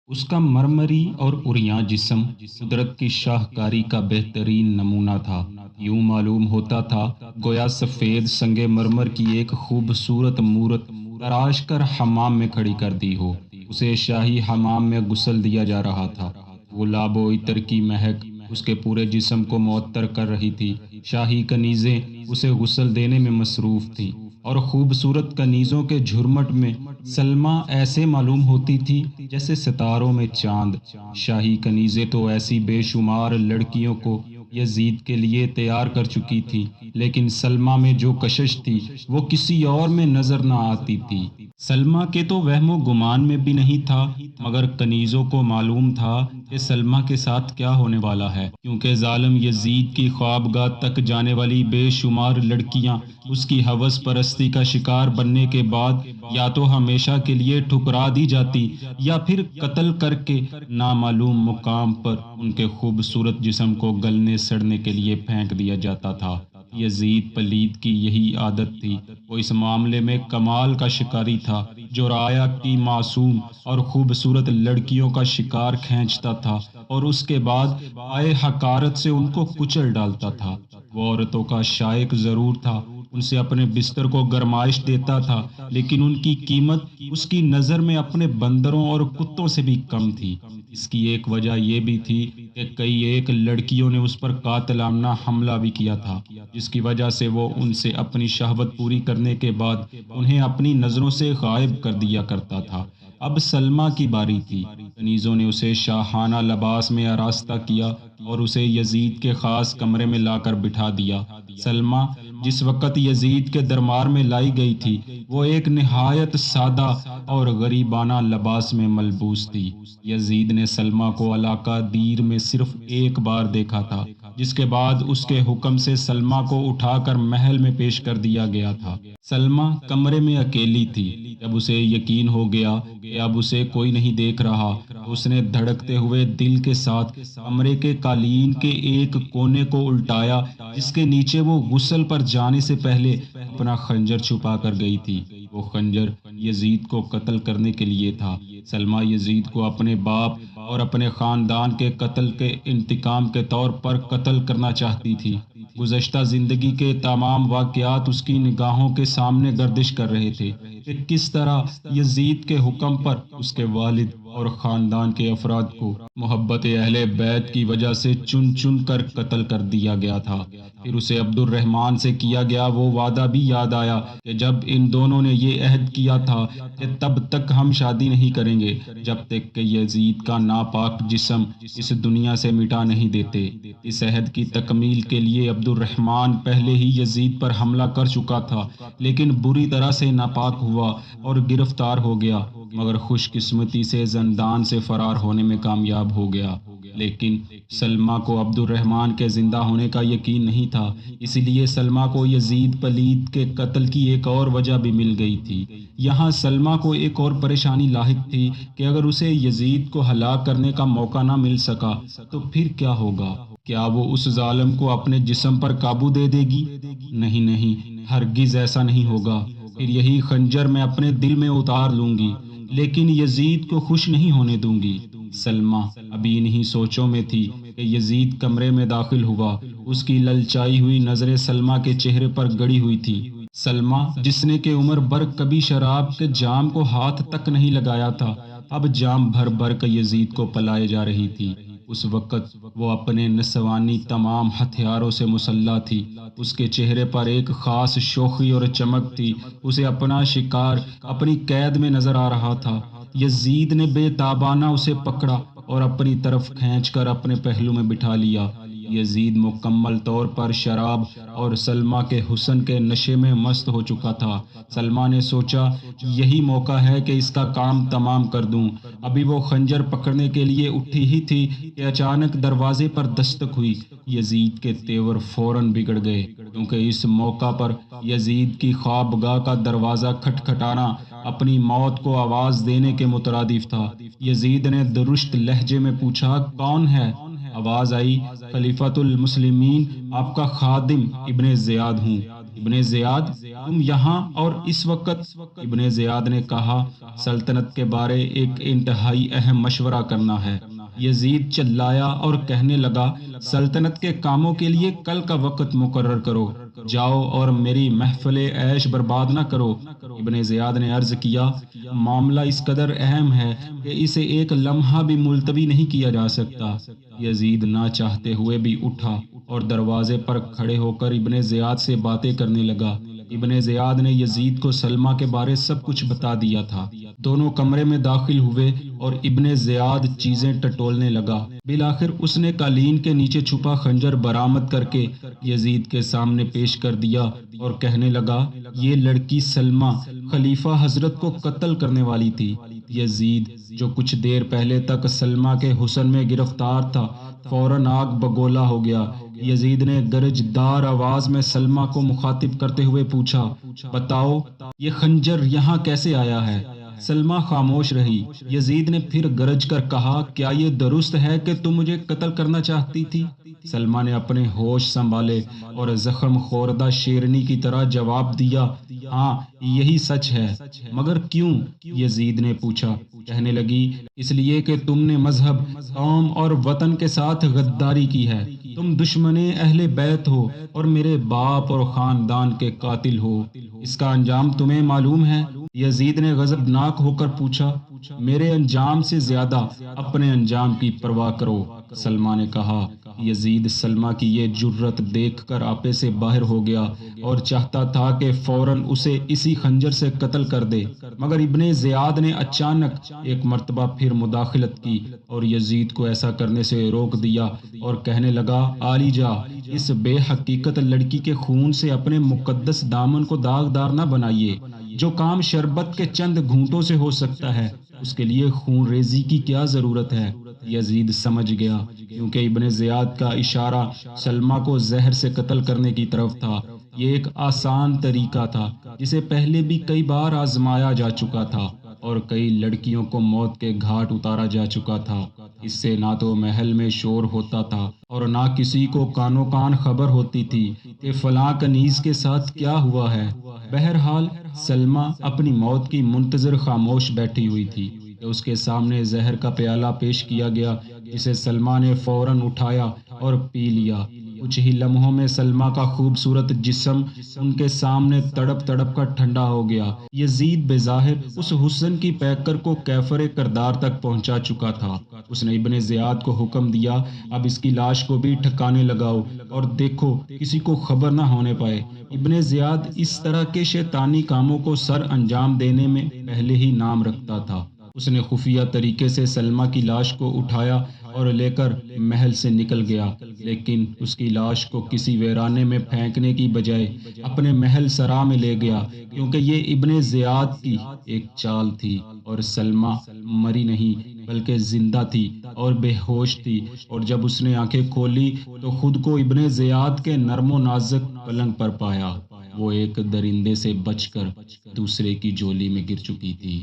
اس کا مرمری اور عریاں جسم قدرت کی شاہکاری کا بہترین نمونہ تھا۔ یوں معلوم ہوتا تھا گویا سفید سنگ مرمر کی ایک خوبصورت مورت تراش کر حمام میں کھڑی کر دی ہو۔ اسے شاہی حمام میں غسل دیا جا رہا تھا۔ گلاب و عطر کی مہک اس کے پورے جسم کو معطر کر رہی تھی۔ شاہی کنیزیں اسے غسل دینے میں مصروف تھیں اور خوبصورت کنیزوں کے جھرمٹ میں سلمیٰ ایسے معلوم ہوتی تھی جیسے ستاروں میں چاند۔ شاہی کنیزیں تو ایسی بے شمار لڑکیوں کو یزید کے لیے تیار کر چکی تھی، لیکن سلمیٰ میں جو کشش تھی وہ کسی اور میں نظر نہ آتی تھی۔ سلمیٰ کے تو وہم و گمان میں بھی نہیں تھا، مگر کنیزوں کو معلوم تھا کہ سلمیٰ کے ساتھ کیا ہونے والا ہے، کیونکہ ظالم یزید کی خوابگاہ تک جانے والی بے شمار لڑکیاں اس کی ہوس پرستی کا شکار بننے کے بعد یا تو ہمیشہ کے لیے ٹھکرا دی جاتی یا پھر قتل کر کے نامعلوم مقام پر ان کے خوبصورت جسم کو گلنے سڑنے کے لیے پھینک دیا جاتا تھا۔ یزید پلید کی یہی عادت تھی۔ وہ اس معاملے میں کمال کا شکاری تھا، جو رعایا کی معصوم اور خوبصورت لڑکیوں کا شکار کھینچتا تھا اور اس کے بعد آئے حقارت سے ان کو کچل ڈالتا تھا۔ وہ عورتوں کا شائق ضرور تھا، ان سے اپنے بستر کو گرمائش دیتا تھا، لیکن ان کی قیمت اس کی نظر میں اپنے بندروں اور کتوں سے بھی کم تھی۔ اس کی ایک وجہ یہ بھی تھی کہ کئی ایک لڑکیوں نے اس پر قاتلانہ حملہ بھی کیا تھا، جس کی وجہ سے وہ ان سے اپنی شہوت پوری کرنے کے بعد انہیں اپنی نظروں سے غائب کر دیا کرتا تھا۔ اب سلمیٰ کی باری تھی۔ کنیزوں نے اسے شاہانہ لباس میں آراستہ کیا اور اسے یزید کے خاص کمرے میں لا کر بٹھا دیا۔ سلمیٰ جس وقت یزید کے دربار میں لائی گئی تھی، وہ ایک نہایت سادہ اور غریبانہ لباس میں ملبوس تھی۔ یزید نے سلمیٰ کو علاقہ دیر میں صرف ایک بار دیکھا تھا، جس کے بعد اس کے حکم سے سلمیٰ کو اٹھا کر محل میں پیش کر دیا گیا تھا۔ سلمیٰ کمرے میں اکیلی تھی۔ جب اسے یقین ہو گیا کہ اب اسے کوئی نہیں دیکھ رہا، تو اس نے دھڑکتے ہوئے دل کے ساتھ کمرے کے قالین کے ایک کونے کو الٹایا، جس کے نیچے وہ غسل پر جانے سے پہلے اپنا خنجر چھپا کر گئی تھی۔ وہ خنجر یزید کو قتل کرنے کے لیے تھا۔ سلمیٰ یزید کو اپنے باپ اور اپنے خاندان کے قتل کے انتقام کے طور پر قتل کرنا چاہتی تھی۔ گزشتہ زندگی کے تمام واقعات اس کی نگاہوں کے سامنے گردش کر رہے تھے کہ کس طرح یزید کے حکم پر اس کے والد اور خاندان کے افراد کو محبت اہل بیت کی وجہ سے چن چن کر قتل کر دیا گیا تھا۔ پھر اسے عبد الرحمن سے کیا گیا وہ وعدہ بھی یاد آیا کہ جب ان دونوں نے یہ عہد کیا تھا کہ تب تک ہم شادی نہیں کریں گے جب تک کہ یزید کا ناپاک جسم اس دنیا سے مٹا نہیں دیتے۔ اس عہد کی تکمیل کے لیے عبد الرحمن پہلے ہی یزید پر حملہ کر چکا تھا، لیکن بری طرح سے ناپاک ہوا اور گرفتار ہو گیا، مگر خوش قسمتی سے زندان سے فرار ہونے میں کامیاب ہو گیا۔ لیکن سلمیٰ کو عبد الرحمن کے زندہ ہونے کا یقین نہیں تھا، اس لیے سلمیٰ کو یزید پلید کے قتل کی ایک اور وجہ بھی مل گئی تھی۔ یہاں سلمیٰ کو ایک اور پریشانی لاحق تھی کہ اگر اسے یزید کو ہلاک کرنے کا موقع نہ مل سکا تو پھر کیا ہوگا؟ کیا وہ اس ظالم کو اپنے جسم پر قابو دے دے گی؟ نہیں، ہرگز ایسا نہیں ہوگا۔ پھر یہی خنجر میں اپنے دل میں اتار لوں گی، لیکن یزید کو خوش نہیں ہونے دوں گی۔ سلمیٰ ابھی انہی سوچوں میں تھی کہ یزید کمرے میں داخل ہوا۔ اس کی للچائی ہوئی نظریں سلمیٰ کے چہرے پر گڑی ہوئی تھی۔ سلمیٰ جس نے کہ عمر بھر کبھی شراب کے جام کو ہاتھ تک نہیں لگایا تھا، اب جام بھر بھر کے یزید کو پلائے جا رہی تھی۔ اس وقت وہ اپنے نسوانی تمام ہتھیاروں سے مسلح تھی۔ اس کے چہرے پر ایک خاص شوخی اور چمک تھی۔ اسے اپنا شکار اپنی قید میں نظر آ رہا تھا۔ یزید نے بے تابانہ اسے پکڑا اور اپنی طرف کھینچ کر اپنے پہلو میں بٹھا لیا۔ یزید مکمل طور پر شراب اور سلمیٰ کے حسن کے نشے میں مست ہو چکا تھا۔ سلمیٰ نے سوچا یہی موقع ہے کہ اس کا کام تمام کر دوں۔ ابھی وہ خنجر پکڑنے کے لیے اٹھی ہی تھی کہ اچانک دروازے پر دستک ہوئی۔ یزید کے تیور فوراً بگڑ گئے، کیونکہ اس موقع پر یزید کی خوابگاہ کا دروازہ کھٹکھٹانا اپنی موت کو آواز دینے کے مترادف تھا۔ یزید نے درشت لہجے میں پوچھا، کون ہے؟ آواز آئی، خلیفۃ المسلمین، آپ کا خادم ابن زیاد ہوں۔ ابن زیاد تم یہاں اور اس وقت؟ ابن زیاد نے کہا سلطنت کے بارے ایک انتہائی اہم مشورہ کرنا ہے۔ یزید چلایا اور کہنے لگا سلطنت کے کاموں کے لیے کل کا وقت مقرر کرو، جاؤ اور میری محفل عیش برباد نہ کرو۔ ابن زیاد نے عرض کیا معاملہ اس قدر اہم ہے کہ اسے ایک لمحہ بھی ملتوی نہیں کیا جا سکتا۔ یزید نہ چاہتے ہوئے بھی اٹھا اور دروازے پر کھڑے ہو کر ابن زیاد سے باتیں کرنے لگا۔ ابن زیاد نے یزید کو سلمہ کے بارے سب کچھ بتا دیا تھا۔ دونوں کمرے میں داخل ہوئے اور ابن زیاد چیزیں ٹٹولنے لگا۔ بالآخر اس نے قالین کے نیچے چھپا خنجر برآمد کر کے یزید کے سامنے پیش کر دیا اور کہنے لگا یہ لڑکی سلمہ خلیفہ حضرت کو قتل کرنے والی تھی۔ یزید جو کچھ دیر پہلے تک سلمہ کے حسن میں گرفتار تھا فوراً آگ بگولا ہو گیا۔ یزید نے گرجدار آواز میں سلمہ کو مخاطب کرتے ہوئے پوچھا بتاؤ یہ خنجر یہاں کیسے آیا ہے؟ سلمہ خاموش رہی۔ یزید نے پھر گرج کر کہا کیا یہ درست ہے کہ تم مجھے قتل کرنا چاہتی تھی؟ سلمہ نے اپنے ہوش سنبھالے اور زخم خوردہ شیرنی کی طرح جواب دیا ہاں یہی سچ ہے۔ مگر کیوں؟ یزید نے پوچھا۔ کہنے لگی اس لیے کہ تم نے مذہب، قوم اور وطن کے ساتھ غداری کی ہے۔ تم دشمن اہل بیت ہو اور میرے باپ اور خاندان کے قاتل ہو۔ اس کا انجام تمہیں معلوم ہے؟ یزید نے غضبناک ہو کر پوچھا میرے انجام سے زیادہ اپنے انجام کی پرواہ کرو۔ سلمہ نے کہا۔ یزید سلمہ کی یہ جرأت دیکھ کر آپے سے باہر ہو گیا اور چاہتا تھا کہ فوراً اسے اسی خنجر سے قتل کر دے، مگر ابن زیاد نے اچانک ایک مرتبہ پھر مداخلت کی اور یزید کو ایسا کرنے سے روک دیا اور کہنے لگا عالی جا اس بے حقیقت لڑکی کے خون سے اپنے مقدس دامن کو داغدار نہ بنائیے۔ جو کام شربت کے چند گھونٹوں سے ہو سکتا ہے اس کے لیے خون ریزی کی کیا ضرورت ہے؟ یزید سمجھ گیا کیونکہ ابن زیاد کا اشارہ سلمہ کو زہر سے قتل کرنے کی طرف تھا۔ یہ ایک آسان طریقہ تھا جسے پہلے بھی کئی بار آزمایا جا چکا تھا اور کئی لڑکیوں کو موت کے گھاٹ اتارا جا چکا تھا۔ اس سے نہ تو محل میں شور ہوتا تھا اور نہ کسی کو کانوں کان خبر ہوتی تھی کہ فلاں کنیز کے ساتھ کیا ہوا ہے۔ بہرحال سلمہ اپنی موت کی منتظر خاموش بیٹھی ہوئی تھی کہ اس کے سامنے زہر کا پیالہ پیش کیا گیا جسے سلمہ نے فوراً اٹھایا اور پی لیا۔ کچھ ہی لمحوں میں سلمہ کا خوبصورت جسم ان کے سامنے تڑپ تڑپ کر ٹھنڈا ہو گیا۔ یزید بظاہر اس حسن کی پیکر کو کیفر کردار تک پہنچا چکا تھا۔ اس نے ابن زیاد کو حکم دیا اب اس کی لاش کو بھی ٹھکانے لگاؤ اور دیکھو کسی کو خبر نہ ہونے پائے۔ ابن زیاد اس طرح کے شیطانی کاموں کو سر انجام دینے میں پہلے ہی نام رکھتا تھا۔ اس نے خفیہ طریقے سے سلمہ کی لاش کو اٹھایا اور لے کر محل سے نکل گیا، لیکن اس کی لاش کو کسی ویرانے میں پھینکنے کی بجائے اپنے محل سرا میں لے گیا، کیونکہ یہ ابن زیاد کی ایک چال تھی اور سلمہ مری نہیں بلکہ زندہ تھی اور بے ہوش تھی، اور جب اس نے آنکھیں کھولی تو خود کو ابن زیاد کے نرم و نازک پلنگ پر پایا۔ وہ ایک درندے سے بچ کر دوسرے کی جولی میں گر چکی تھی۔